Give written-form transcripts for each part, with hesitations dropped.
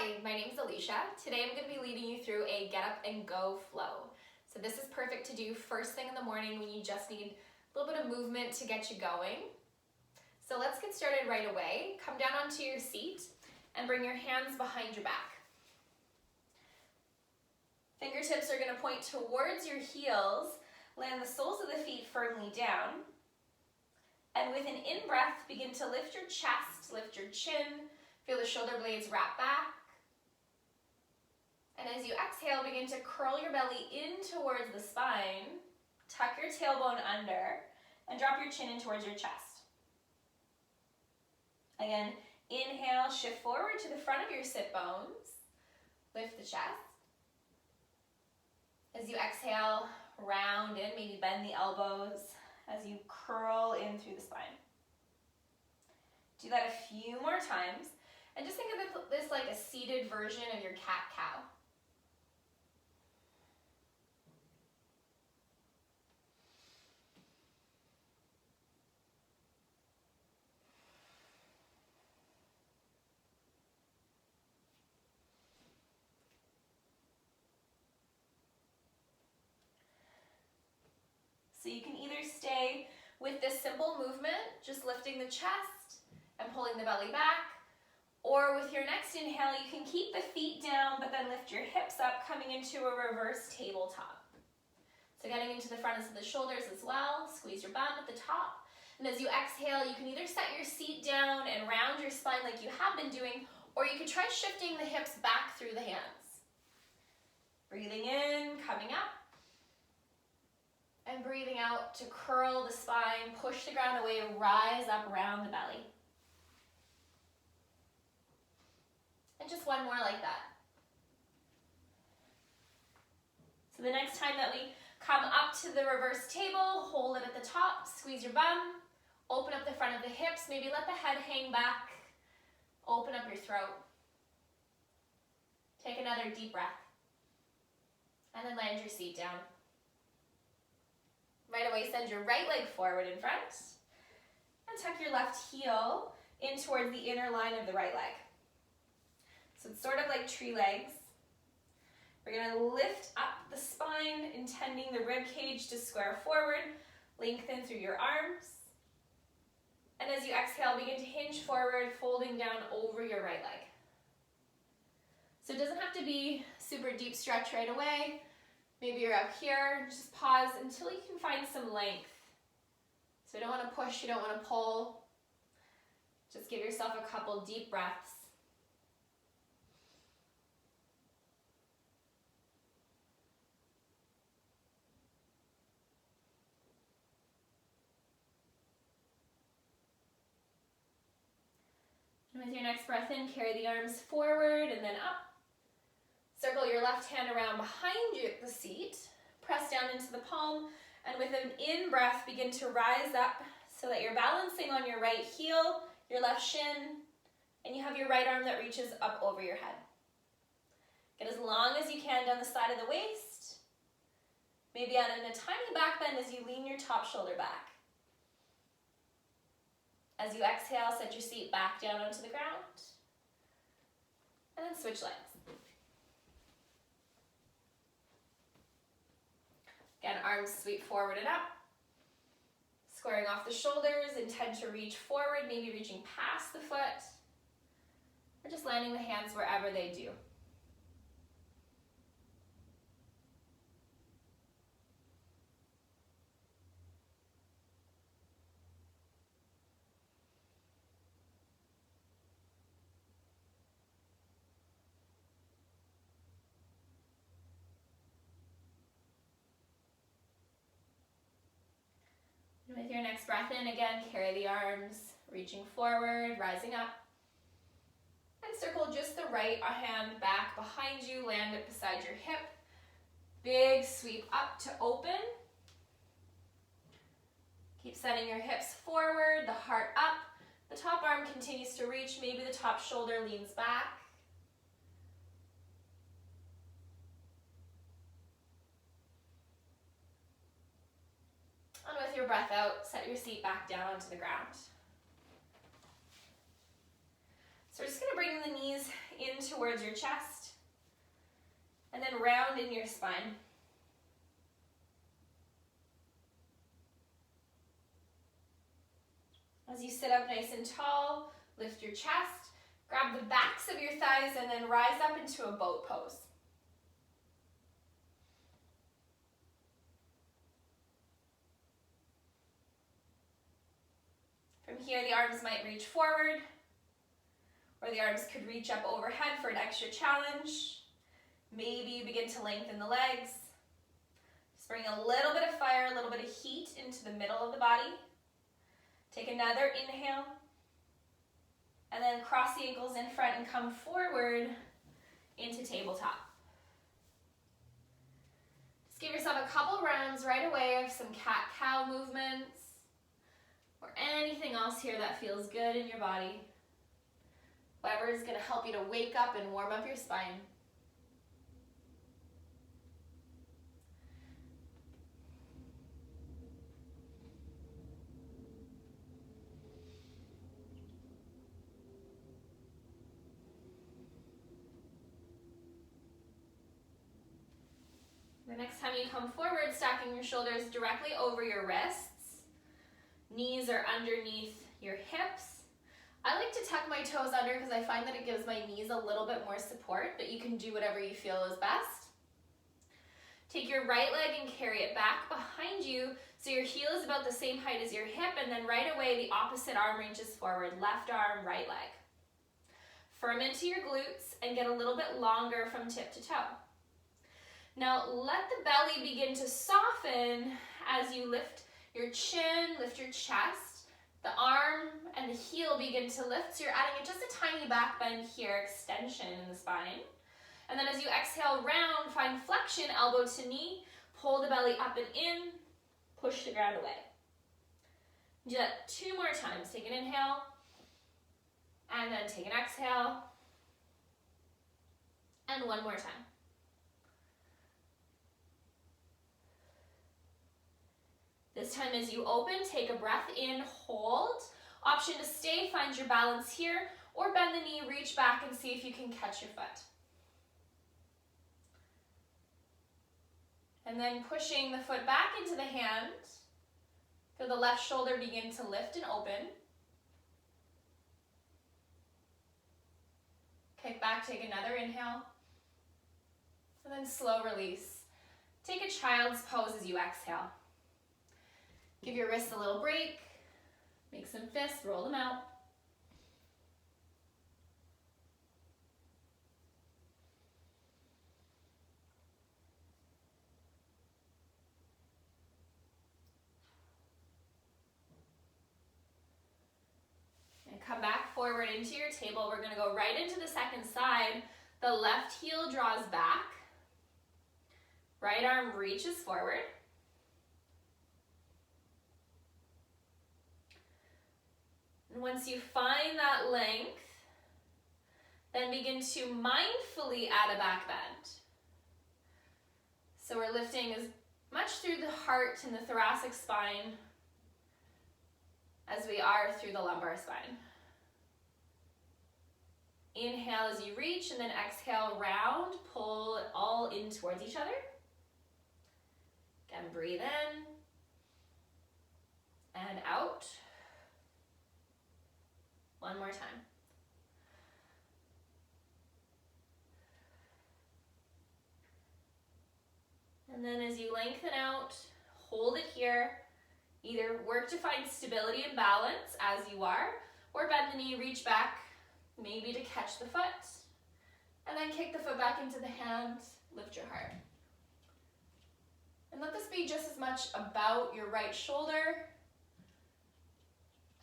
Hi, my name is Aleysha. Today I'm going to be leading you through a get up and go flow. So this is perfect to do first thing in the morning when you just need a little bit of movement to get you going. So let's get started right away. Come down onto your seat and bring your hands behind your back. Fingertips are going to point towards your heels. Land the soles of the feet firmly down. And with an in-breath, begin to lift your chest, lift your chin. Feel the shoulder blades wrap back. And as you exhale, begin to curl your belly in towards the spine. Tuck your tailbone under and drop your chin in towards your chest. Again, inhale, shift forward to the front of your sit bones. Lift the chest. As you exhale, round in, maybe bend the elbows as you curl in through the spine. Do that a few more times. And just think of this like a seated version of your cat-cow. So you can either stay with this simple movement, just lifting the chest and pulling the belly back, or with your next inhale, you can keep the feet down, but then lift your hips up, coming into a reverse tabletop. So getting into the fronts of the shoulders as well, squeeze your bum at the top. And as you exhale, you can either set your seat down and round your spine like you have been doing, or you could try shifting the hips back through the hands. Breathing in, coming up. And breathing out to curl the spine, push the ground away, rise up around the belly. And just one more like that. So the next time that we come up to the reverse table, hold it at the top, squeeze your bum, open up the front of the hips, maybe let the head hang back, open up your throat. Take another deep breath. And then land your seat down. Right away, send your right leg forward in front and tuck your left heel in towards the inner line of the right leg. So it's sort of like tree legs. We're going to lift up the spine, intending the rib cage to square forward, lengthen through your arms. And as you exhale, begin to hinge forward, folding down over your right leg. So it doesn't have to be super deep stretch right away. Maybe you're up here, just pause until you can find some length. So you don't want to push, you don't want to pull. Just give yourself a couple deep breaths. And with your next breath in, carry the arms forward and then up. Circle your left hand around behind you at the seat. Press down into the palm, and with an in-breath, begin to rise up so that you're balancing on your right heel, your left shin, and you have your right arm that reaches up over your head. Get as long as you can down the side of the waist. Maybe add in a tiny back bend as you lean your top shoulder back. As you exhale, set your seat back down onto the ground, and then switch legs. Again, arms sweep forward and up. Squaring off the shoulders, intend to reach forward, maybe reaching past the foot, or just landing the hands wherever they do. With your next breath in, again, carry the arms, reaching forward, rising up. And circle just the right hand back behind you, land it beside your hip. Big sweep up to open. Keep sending your hips forward, the heart up. The top arm continues to reach, maybe the top shoulder leans back. And with your breath out, set your seat back down onto the ground. So we're just going to bring the knees into towards your chest, and then round in your spine. As you sit up nice and tall, lift your chest, grab the backs of your thighs, and then rise up into a boat pose. From here, the arms might reach forward, or the arms could reach up overhead for an extra challenge. Maybe you begin to lengthen the legs. Just bring a little bit of fire, a little bit of heat into the middle of the body. Take another inhale, and then cross the ankles in front and come forward into tabletop. Just give yourself a couple rounds right away of some cat-cow movements, or anything else here that feels good in your body. Whatever is going to help you to wake up and warm up your spine. The next time you come forward, stacking your shoulders directly over your wrists. Knees are underneath your hips. I like to tuck my toes under because I find that it gives my knees a little bit more support, but you can do whatever you feel is best. Take your right leg and carry it back behind you so your heel is about the same height as your hip, and then right away the opposite arm reaches forward, left arm, right leg. Firm into your glutes and get a little bit longer from tip to toe. Now let the belly begin to soften as you lift your chin, lift your chest, the arm and the heel begin to lift, so you're adding just a tiny back bend here, extension in the spine. And then as you exhale round, find flexion, elbow to knee, pull the belly up and in, push the ground away. Do that 2 more times. Take an inhale, and then take an exhale, and 1 more time. This time as you open, take a breath in, hold. Option to stay, find your balance here, or bend the knee, reach back and see if you can catch your foot. And then pushing the foot back into the hand, feel the left shoulder begin to lift and open. Kick back, take another inhale, and then slow release. Take a child's pose as you exhale. Give your wrists a little break, make some fists, roll them out. And come back forward into your table. We're going to go right into the second side. The left heel draws back. Right arm reaches forward. And once you find that length, then begin to mindfully add a back bend. So we're lifting as much through the heart and the thoracic spine as we are through the lumbar spine. Inhale as you reach, and then exhale, round, pull it all in towards each other. Again, breathe in and out. 1 more time. And then as you lengthen out, hold it here. Either work to find stability and balance as you are, or bend the knee, reach back, maybe to catch the foot, and then kick the foot back into the hand, lift your heart. And let this be just as much about your right shoulder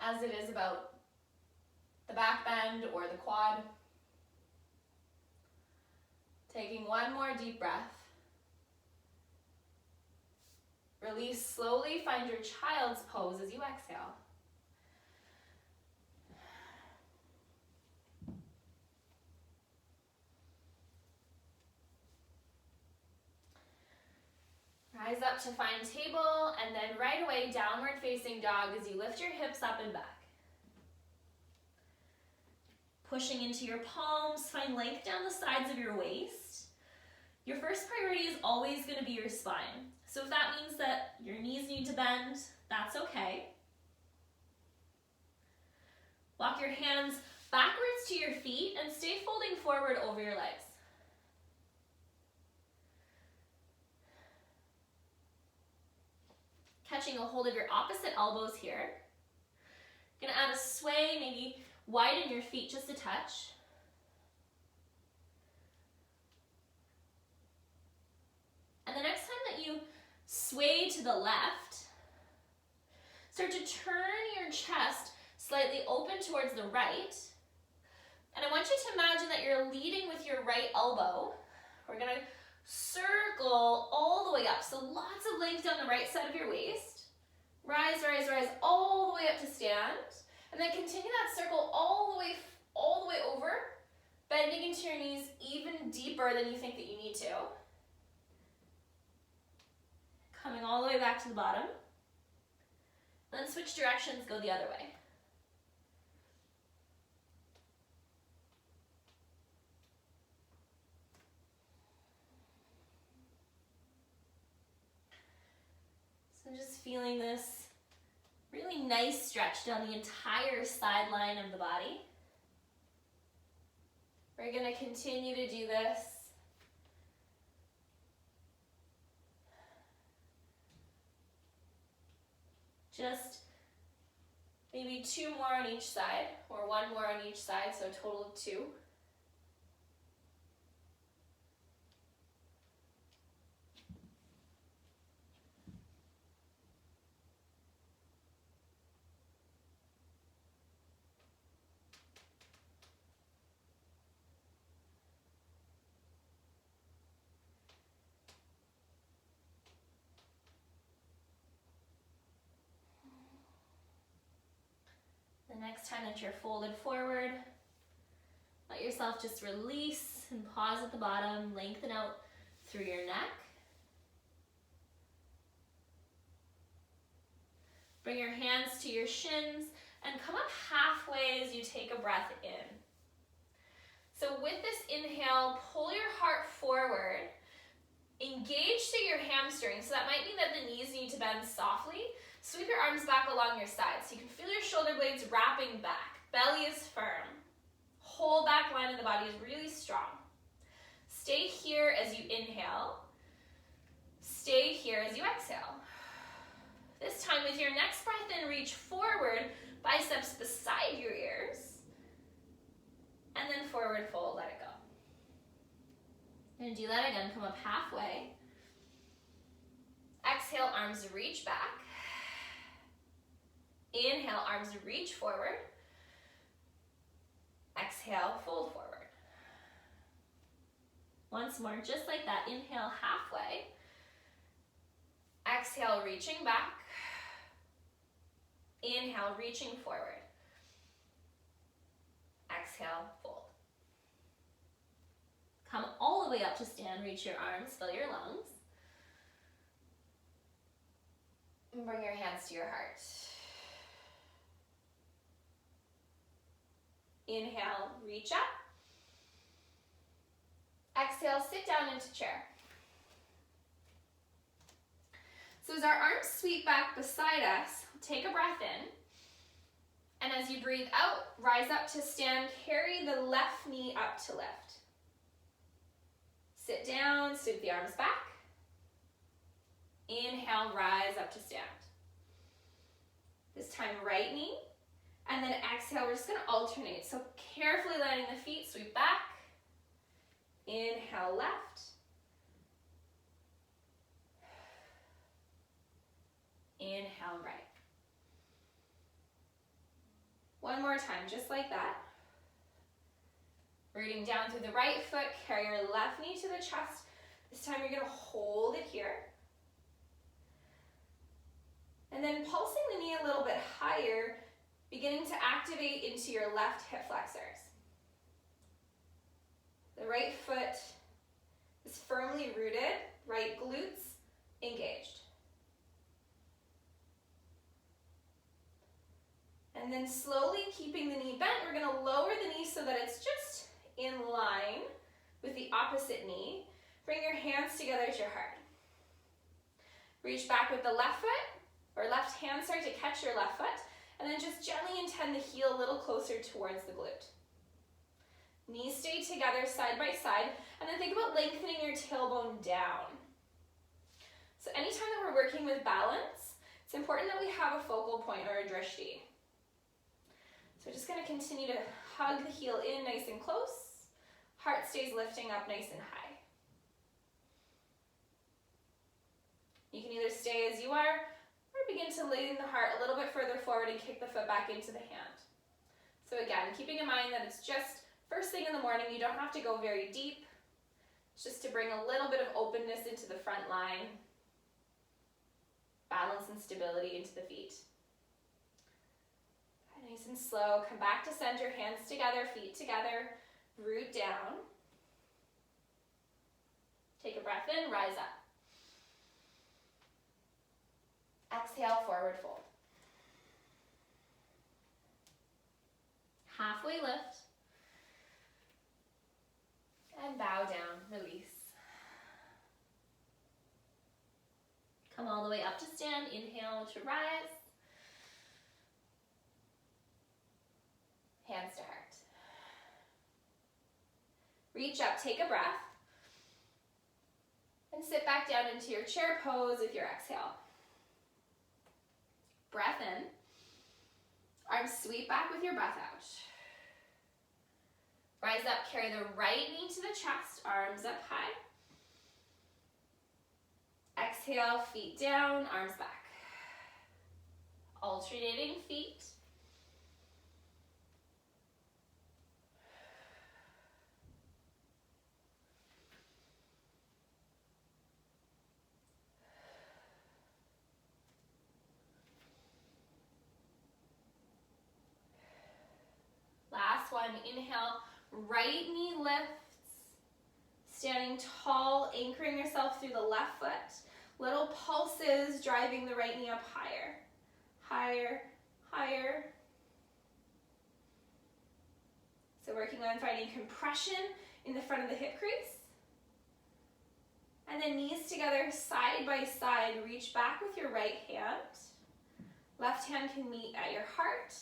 as it is about the back bend or the quad. Taking 1 more deep breath. Release slowly, find your child's pose as you exhale. Rise up to find table, and then right away, downward facing dog as you lift your hips up and back. Pushing into your palms, find length down the sides of your waist. Your first priority is always going to be your spine. So if that means that your knees need to bend, that's okay. Walk your hands backwards to your feet and stay folding forward over your legs. Catching a hold of your opposite elbows here. Gonna add a sway, maybe widen your feet just a touch. And the next time that you sway to the left, start to turn your chest slightly open towards the right. And I want you to imagine that you're leading with your right elbow. We're gonna circle all the way up. So lots of length down the right side of your waist. Rise, rise, rise all the way up to stand. And then continue that circle all the way over, bending into your knees even deeper than you think that you need to. Coming all the way back to the bottom. Then switch directions, go the other way. So just feeling this really nice stretch down the entire sideline of the body. We're going to continue to do this. Just maybe 2 more on each side, or 1 more on each side, so a total of 2. The next time that you're folded forward, let yourself just release and pause at the bottom, lengthen out through your neck. Bring your hands to your shins and come up halfway as you take a breath in. So with this inhale, pull your heart forward, engage through your hamstrings. So that might mean that the knees need to bend softly. Sweep your arms back along your sides so you can feel your shoulder blades wrapping back. Belly is firm. Whole back line of the body is really strong. Stay here as you inhale. Stay here as you exhale. This time with your next breath in, reach forward, biceps beside your ears. And then forward fold, let it go. And do that again, come up halfway. Exhale, arms reach back. Inhale, arms reach forward. Exhale, fold forward. Once more, just like that, inhale halfway. Exhale, reaching back. Inhale, reaching forward. Exhale, fold. Come all the way up to stand, reach your arms, fill your lungs. And bring your hands to your heart. Inhale, reach up. Exhale, sit down into chair. So as our arms sweep back beside us, take a breath in. And as you breathe out, rise up to stand, carry the left knee up to lift. Sit down, sweep the arms back. Inhale, rise up to stand. This time, right knee. And then exhale, we're just going to alternate. So carefully letting the feet sweep back. Inhale, left. Inhale, right. One more time, just like that. Rooting down through the right foot, carry your left knee to the chest. This time you're going to hold it here. And then pulsing the knee a little bit higher, beginning to activate into your left hip flexors. The right foot is firmly rooted, right glutes engaged. And And then slowly keeping the knee bent, we're gonna lower the knee so that it's just in line with the opposite knee. Bring your hands together at your heart. Reach back with the left foot, or left hand, sorry, to catch your left foot, and then just gently intend the heel a little closer towards the glute. Knees stay together side by side, and then think about lengthening your tailbone down. So anytime that we're working with balance, it's important that we have a focal point or a drishti. So we're just going to continue to hug the heel in nice and close. Heart stays lifting up nice and high. You can either stay as you are, or begin to lean the heart a little bit further forward and kick the foot back into the hand. So again, keeping in mind that it's just first thing in the morning, you don't have to go very deep. It's just to bring a little bit of openness into the front line, balance and stability into the feet. Nice and slow, come back to center, hands together, feet together, root down. Take a breath in, rise up. Exhale, forward fold. Halfway lift. And bow down, release. Come all the way up to stand, inhale to rise. Hands to heart. Reach up, take a breath. And sit back down into your chair pose with your exhale. Breath in. Arms sweep back with your breath out. Rise up, carry the right knee to the chest, arms up high. Exhale, feet down, arms back. Alternating feet. Last one, inhale, right knee lifts, standing tall, anchoring yourself through the left foot. Little pulses driving the right knee up higher, higher, higher. So working on finding compression in the front of the hip crease. And then knees together, side by side, reach back with your right hand. Left hand can meet at your heart.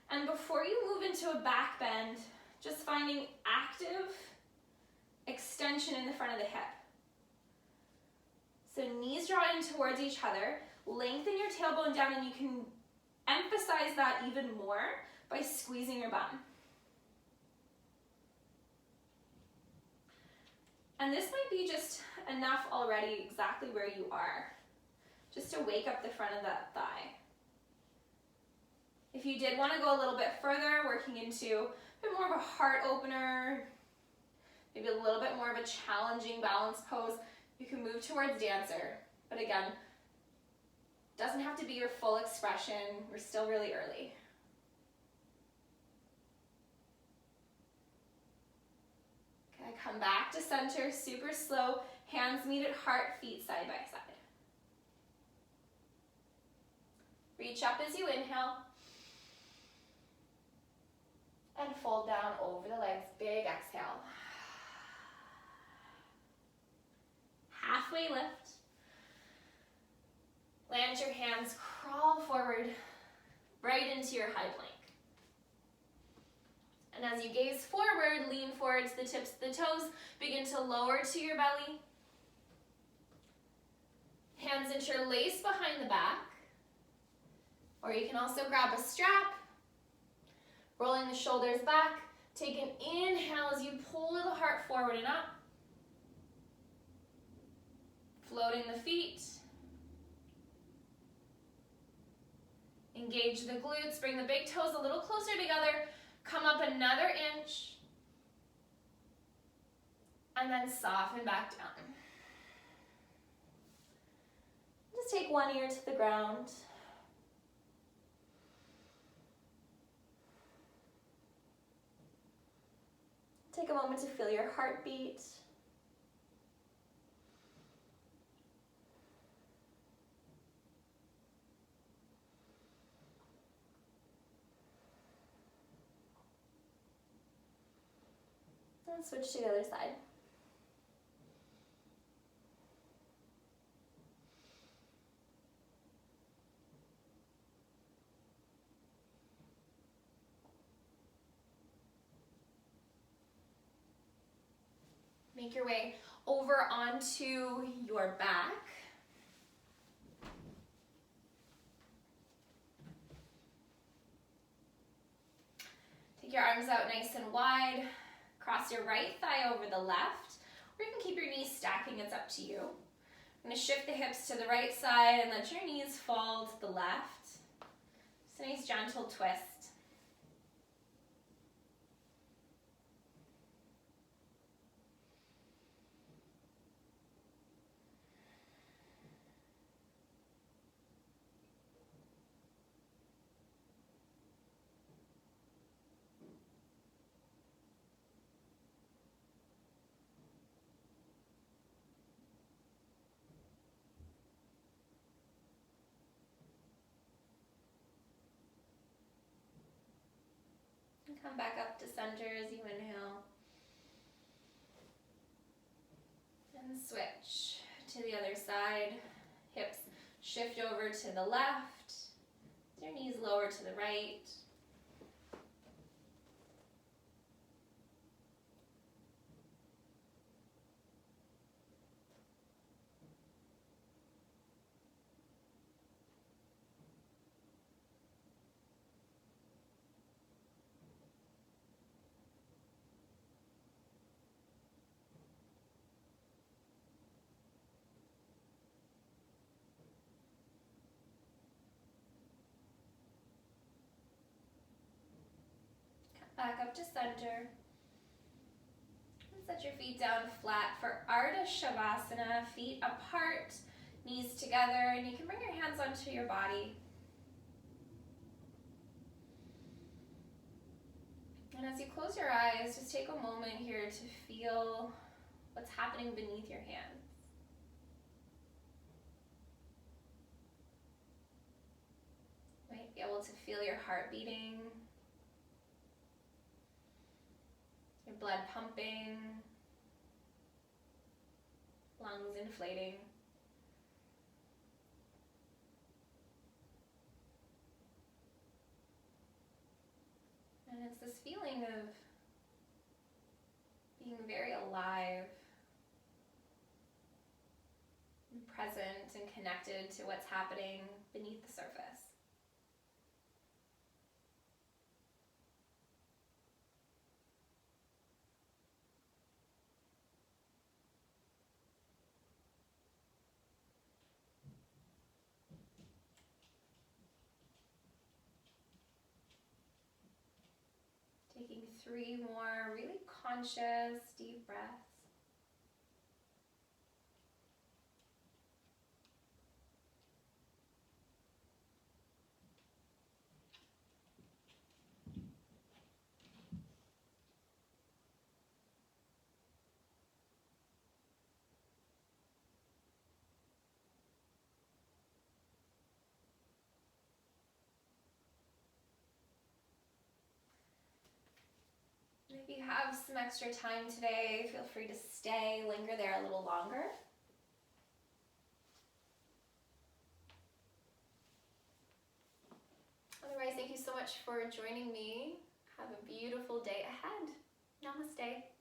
And before you move into a back bend, just finding active extension in the front of the hip. So knees draw in towards each other, lengthen your tailbone down, and you can emphasize that even more by squeezing your bum. And this might be just enough already exactly where you are, just to wake up the front of that thigh. If you did want to go a little bit further, working into a bit more of a heart opener, maybe a little bit more of a challenging balance pose, you can move towards dancer. But again, doesn't have to be your full expression. We're still really early. Okay, come back to center, super slow. Hands meet at heart, feet side by side. Reach up as you inhale. And fold down over the legs, big exhale. Halfway lift. Land your hands, crawl forward, right into your high plank. And as you gaze forward, lean forward to the tips of the toes, begin to lower to your belly. Hands interlace behind the back. Or you can also grab a strap. Rolling the shoulders back, take an inhale as you pull the heart forward and up. Floating the feet. Engage the glutes, bring the big toes a little closer together, come up another inch, and then soften back down. Just take one ear to the ground. Take a moment to feel your heartbeat. And switch to the other side. Make your way over onto your back. Take your arms out nice and wide. Cross your right thigh over the left, or you can keep your knees stacking, it's up to you. I'm going to shift the hips to the right side and let your knees fall to the left. Just a nice gentle twist. Come back up to center as you inhale. And switch to the other side. Hips shift over to the left. Your knees lower to the right. Back up to center. And set your feet down flat for Ardha Shavasana, feet apart, knees together, and you can bring your hands onto your body. And as you close your eyes, just take a moment here to feel what's happening beneath your hands. You might be able to feel your heart beating, your blood pumping, lungs inflating. And it's this feeling of being very alive, and present and connected to what's happening beneath the surface. Taking 3 more really conscious, deep breaths. If you have some extra time today, feel free to stay, linger there a little longer. Otherwise, thank you so much for joining me. Have a beautiful day ahead. Namaste.